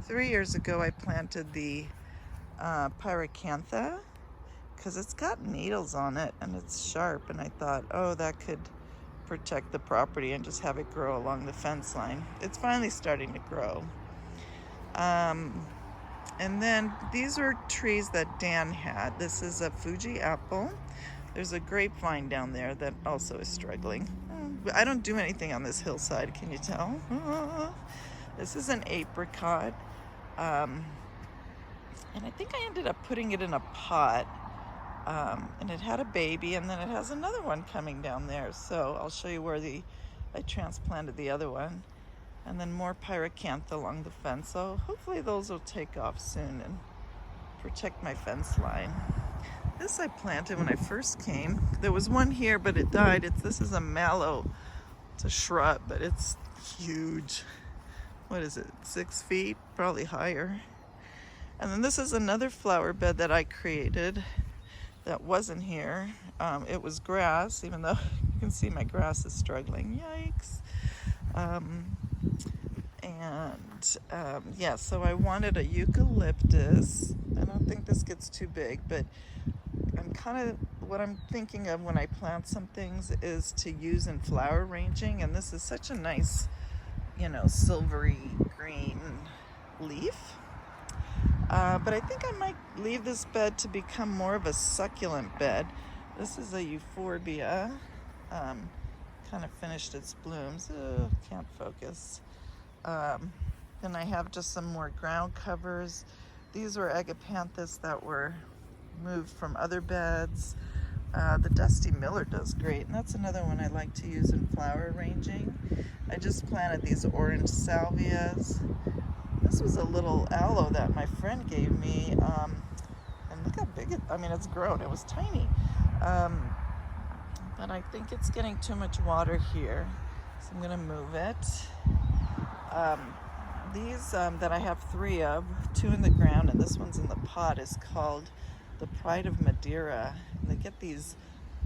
3 years ago I planted the pyracantha because it's got needles on it and it's sharp, and I thought, oh, that could protect the property and just have it grow along the fence line. It's finally starting to grow. And then these are trees that Dan had. This is a Fuji apple. There's a grapevine down there that also is struggling. I don't do anything on this hillside, can you tell? This is an apricot. And I think I ended up putting it in a pot. And it had a baby, and then it has another one coming down there. So I'll show you where I transplanted the other one. And then more pyracantha along the fence. So hopefully those will take off soon and protect my fence line. This I planted when I first came. There was one here, but it died. This is a mallow. It's a shrub, but it's huge. What is it, 6 feet? Probably higher. And then this is another flower bed that I created that wasn't here. It was grass, even though you can see my grass is struggling. Yikes. Yeah, so I wanted a eucalyptus. I don't think this gets too big, but what I'm thinking of when I plant some things is to use in flower arranging, and this is such a nice, silvery green leaf. But I think I might leave this bed to become more of a succulent bed. This is a euphorbia. Kind of finished its blooms. Can't focus. Then I have just some more ground covers. These were agapanthus that were moved from other beds. The Dusty Miller does great, and that's another one I like to use in flower arranging. I just planted these orange salvias. This was a little aloe that my friend gave me, and look how big it's grown. It was tiny. But I think it's getting too much water here, so I'm gonna move it. These that I have 3 of, 2 in the ground and this one's in the pot, is called the Pride of Madeira. And they get these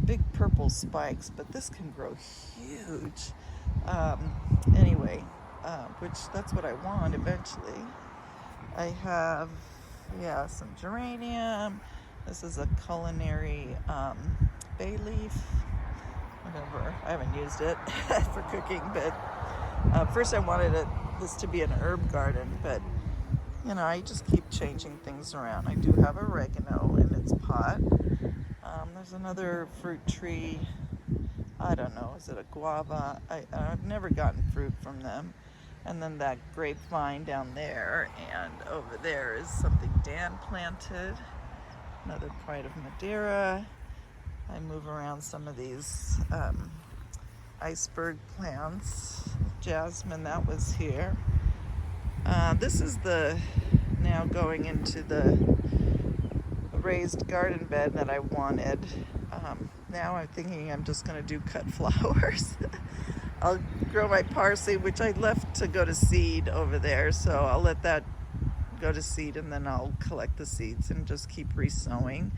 big purple spikes, but this can grow huge. Anyway, which that's what I want eventually. I have, some geranium. This is a culinary bay leaf. Whatever. I haven't used it for cooking, but first I wanted this to be an herb garden, but I just keep changing things around. I do have oregano in its pot. There's another fruit tree. I don't know, is it a guava? I've never gotten fruit from them. And then that grapevine down there, and over there is something Dan planted. Another Pride of Madeira. I move around some of these iceberg plants. Jasmine, that was here. This is now going into the raised garden bed that I wanted. Now I'm thinking I'm just going to do cut flowers. I'll grow my parsley, which I left to go to seed over there, so I'll let that go to seed, and then I'll collect the seeds and just keep resowing.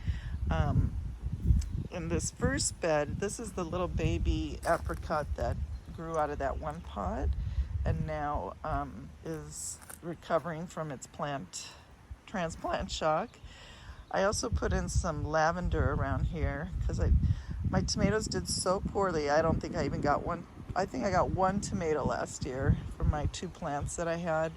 In this first bed, this is the little baby apricot that grew out of that one pot and now is recovering from its transplant shock. I also put in some lavender around here because my tomatoes did so poorly. I don't think I even got one. I think I got 1 tomato last year from my 2 plants that I had,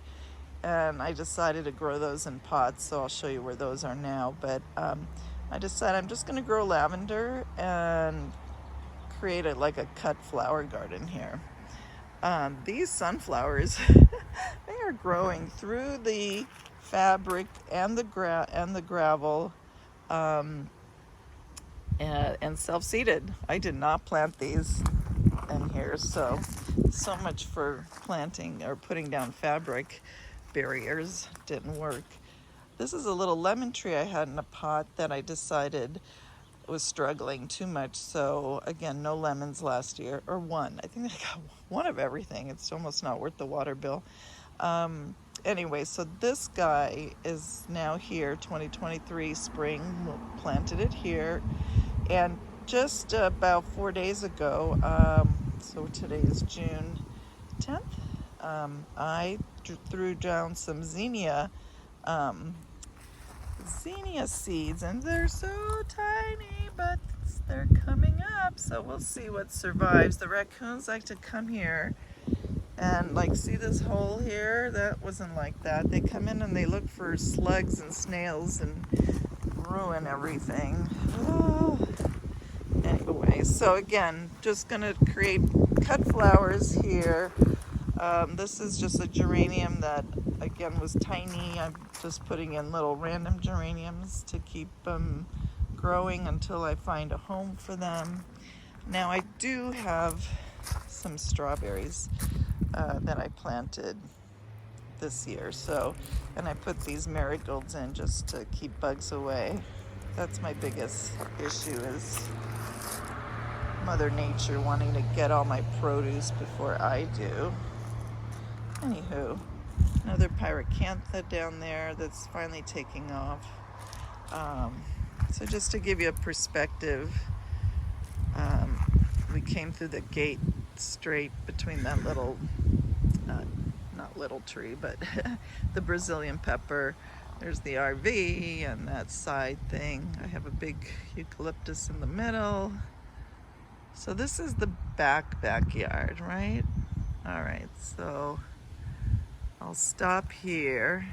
and I decided to grow those in pots, so I'll show you where those are now. But I decided I'm just going to grow lavender and create a cut flower garden here. These sunflowers, they are growing through the fabric and the gravel, and self-seeded. I did not plant these in here, so much for planting or putting down fabric barriers. Didn't work. This is a little lemon tree I had in a pot that I decided was struggling too much. So again, no lemons last year, or 1. I think I got 1 of everything. It's almost not worth the water bill. Anyway, so this guy is now here, 2023 spring, planted it here. And just about 4 days ago, so today is June 10th, I threw down some zinnia seeds, and they're so tiny, but they're coming up, so we'll see what survives. The raccoons like to come here and like, see this hole here? That wasn't like that. They come in and they look for slugs and snails and ruin everything. Oh. Anyway, so again, just gonna create cut flowers here. This is just a geranium that again was tiny. I'm just putting in little random geraniums to keep them growing until I find a home for them. Now I do have some strawberries that I planted this year, so, and I put these marigolds in just to keep bugs away. That's my biggest issue, is Mother Nature wanting to get all my produce before I do. Anywho, another pyracantha down there that's finally taking off. So just to give you a perspective, we came through the gate straight between that little, not little tree, but the Brazilian pepper. There's the RV and that side thing. I have a big eucalyptus in the middle. So this is the backyard, right? All right, so I'll stop here.